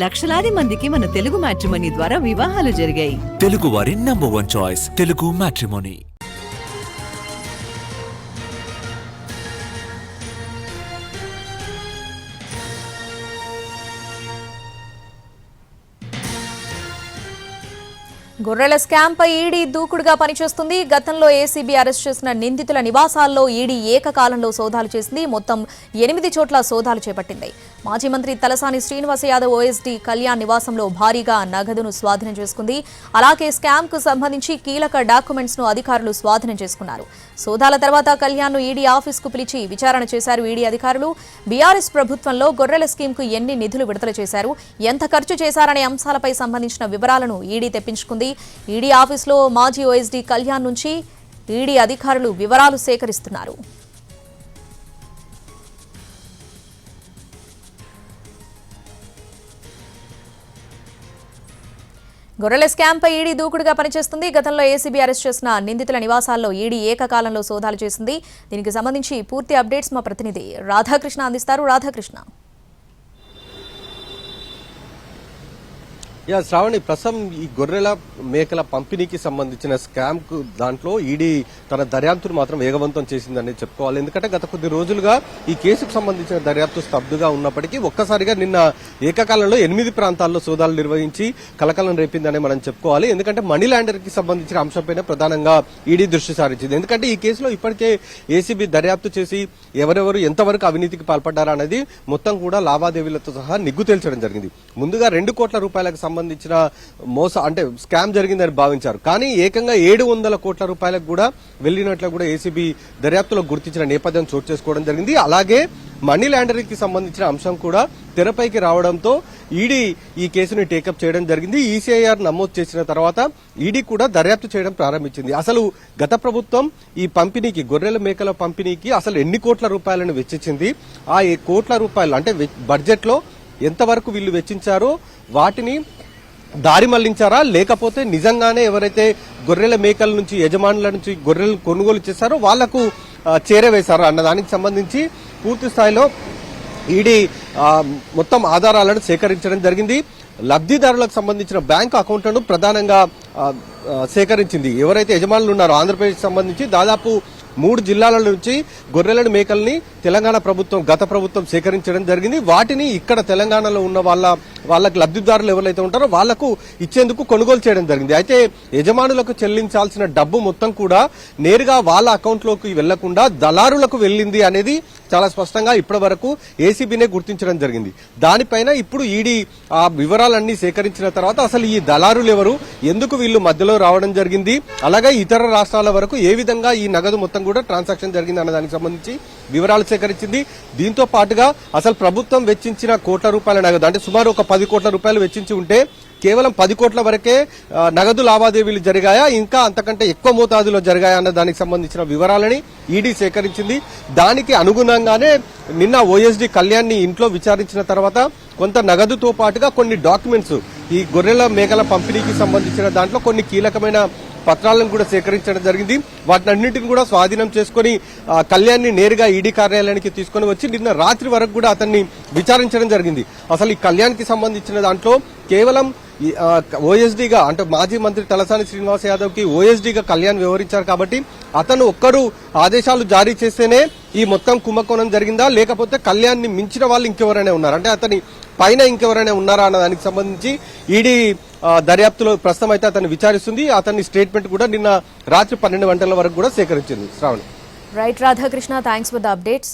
లక్షలాది మందికి మన తెలుగు మ్యాట్రిమోనీ ద్వారా వివాహాలు జరిగాయి. తెలుగు వారి నంబర్ 1 చాయిస్ తెలుగు మ్యాట్రిమోనీ. గొర్రెల స్కామ్ పై ఈడీ దూకుడుగా పనిచేస్తుంది. గతంలో ఏసీబీ అరెస్ట్ చేసిన నిందితుల నివాసాల్లో ఈడీ ఏకకాలంలో సోదాలు చేసింది. మొత్తం 8 చోట్ల సోదాలు చేపట్టింది. మాజీ మంత్రి తలసాని శ్రీనివాస యాదవ్ ఓఎస్డీ కళ్యాణ్ నివాసంలో భారీగా నగదును స్వాధీనం చేసుకుంది. అలాగే స్కామ్ కు సంబంధించి కీలక డాక్యుమెంట్స్ ను అధికారులు స్వాధీనం చేసుకున్నారు. సోదాల తర్వాత కళ్యాణ్ ను ఈడీ ఆఫీస్ కు పిలిచి విచారణ చేశారు ఈడీ అధికారులు. బీఆర్ఎస్ ప్రభుత్వంలో గొర్రెల స్కీమ్ కు ఎన్ని నిధులు విడుదల చేశారు, ఎంత ఖర్చు చేశారనే అంశాలపై సంబంధించిన వివరాలను ఈడీ తెప్పించుకుంది. ఈడీ ఆఫీసులో మాజీ ఓఎస్డీ కళ్యాణ్ నుంచి ఈడీ అధికారులు వివరాలు సేకరిస్తున్నారు. గొర్రెల స్కామ్ పై ఈడీ దూకుడుగా పనిచేస్తుంది. గతంలో ఏసీబీ అరెస్ట్ చేసిన నిందితుల నివాసాల్లో ఈడీ ఏకకాలంలో సోదాలు చేసింది. దీనికి సంబంధించి పూర్తి అప్డేట్స్ మా ప్రతినిధి రాధాకృష్ణ అందిస్తారు. రాధాకృష్ణ. శ్రావణి, ప్రస్తుతం ఈ గొర్రెల మేకల పంపిణీకి సంబంధించిన స్కామ్ కు దాంట్లో ఈడీ తన దర్యాప్తును మాత్రం వేగవంతం చేసిందని చెప్పుకోవాలి. ఎందుకంటే గత కొద్ది రోజులుగా ఈ కేసుకు సంబంధించిన దర్యాప్తు స్తబ్దుగా ఉన్నప్పటికీ ఒక్కసారిగా నిన్న ఏకకాలంలో 8 ప్రాంతాల్లో సోదాలు నిర్వహించి కలకలం రేపిందని మనం చెప్పుకోవాలి. ఎందుకంటే మనీ లాండర్ కి సంబంధించిన అంశంపైన ప్రధానంగా ఈడీ దృష్టి సారించింది. ఎందుకంటే ఈ కేసులో ఇప్పటికే ఏసీబీ దర్యాప్తు చేసి ఎవరెవరు ఎంతవరకు అవినీతికి పాల్పడ్డారా అనేది మొత్తం కూడా లావాదేవీలతో సహా నిగ్గు తేల్చడం జరిగింది. ముందుగా 2 కోట్ల రూపాయలకు సంబంధించిన అంటే స్కామ్ జరిగిందని భావించారు. కానీ ఏకంగా 700 కోట్ల రూపాయలకు కూడా వెళ్లినట్లు కూడా ఏసీబీ దర్యాప్తులో గుర్తించిన నేపథ్యం చోటు చేసుకోవడం జరిగింది. అలాగే మనీ లాండరింగ్ కి సంబంధించిన అంశం కూడా తెరపైకి రావడంతో ఈడీ ఈ కేసుని టేకప్ చేయడం జరిగింది. ఈసీఐఆర్ నమోదు చేసిన తర్వాత ఈడీ కూడా దర్యాప్తు చేయడం ప్రారంభించింది. అసలు గత ప్రభుత్వం ఈ పంపిణీకి, గొర్రెల మేకల పంపిణీకి అసలు ఎన్ని కోట్ల రూపాయలను వెచ్చించింది, ఆ కోట్ల రూపాయలు అంటే బడ్జెట్ లో ఎంతవరకు వీళ్ళు వెచ్చించారో వాటిని దారి మళ్లించారా, లేకపోతే నిజంగానే ఎవరైతే గొర్రెల మేకల నుంచి యజమానుల నుంచి గొర్రెలు కొనుగోలు చేశారో వాళ్లకు చేరవేశారో అన్న దానికి సంబంధించి పూర్తి స్థాయిలో ఈడీ మొత్తం ఆధారాలను సేకరించడం జరిగింది. లబ్ధిదారులకు సంబంధించిన బ్యాంకు అకౌంట్లను ప్రధానంగా సేకరించింది. ఎవరైతే యజమానులు ఉన్నారో ఆంధ్రప్రదేశ్ సంబంధించి దాదాపు 3 జిల్లాల నుంచి గొర్రెలను మేకల్ని తెలంగాణ ప్రభుత్వం, గత ప్రభుత్వం సేకరించడం జరిగింది. వాటిని ఇక్కడ తెలంగాణలో ఉన్న వాళ్ళకి లబ్ధిదారులు ఎవరైతే ఉంటారో వాళ్లకు ఇచ్చేందుకు కొనుగోలు చేయడం జరిగింది. అయితే యజమానులకు చెల్లించాల్సిన డబ్బు మొత్తం కూడా నేరుగా వాళ్ళ అకౌంట్లోకి వెళ్లకుండా దళారులకు వెళ్లింది అనేది చాలా స్పష్టంగా ఇప్పటి వరకు ఏసీబీనే గుర్తించడం జరిగింది. దానిపైన ఇప్పుడు ఈడీ ఆ వివరాలన్నీ సేకరించిన తర్వాత అసలు ఈ దళారులు ఎవరు, ఎందుకు వీళ్ళు మధ్యలో రావడం జరిగింది, అలాగే ఇతర రాష్ట్రాల వరకు ఏ విధంగా ఈ నగదు మొత్తం కూడా ట్రాన్సాక్షన్ జరిగింది అన్న దానికి సంబంధించి వివరాలు సేకరించింది. దీంతో పాటుగా అసలు ప్రభుత్వం వెచ్చించిన కోట్ల రూపాయల నగదు అంటే సుమారు ఒక 10 కోట్ల రూపాయలు వెచ్చించి ఉంటే కేవలం 10 కోట్ల వరకే నగదు లావాదేవీలు జరిగాయా, ఇంకా అంతకంటే ఎక్కువ మోతాదులో జరిగాయా అన్న దానికి సంబంధించిన వివరాలని ఈడీ సేకరించింది. దానికి అనుగుణంగానే నిన్న ఓఎస్డీ కళ్యాణ్ ని ఇంట్లో విచారించిన తర్వాత కొంత నగదుతో పాటుగా కొన్ని డాక్యుమెంట్స్, ఈ గొర్రెల మేకల పంపిణీకి సంబంధించిన దాంట్లో కొన్ని కీలకమైన పత్రాలను కూడా సేకరించడం జరిగింది. వాటినన్నింటిని కూడా స్వాధీనం చేసుకుని కళ్యాణ్ ని నేరుగా ఈడీ కార్యాలయానికి తీసుకుని వచ్చి నిన్న రాత్రి వరకు కూడా అతన్ని విచారించడం జరిగింది. అసలు ఈ కళ్యాణ్ కి సంబంధించిన దాంట్లో కేవలం ఓఎస్డీగా అంటే మాజీ మంత్రి తలసాని శ్రీనివాస యాదవ్ కి ఓఎస్డీగా కళ్యాణ్ వివరించారు కాబట్టి అతను ఒక్కడు ఆదేశాలు జారీ చేస్తేనే ఈ మొత్తం కుంభకోణం జరిగిందా, లేకపోతే కళ్యాణ్ ని మించిన వాళ్ళు ఇంకెవరైనా ఉన్నారు అంటే అతని పైన ఇంకెవరైనా ఉన్నారా అన్న దానికి సంబంధించి ఈడీ దర్యాప్తులో ప్రస్తుతం అయితే అతన్ని విచారిస్తుంది. అతని స్టేట్మెంట్ కూడా నిన్న రాత్రి 12 గంటల వరకు కూడా సేకరించింది. Sravani. Right Radhakrishna, thanks for the updates.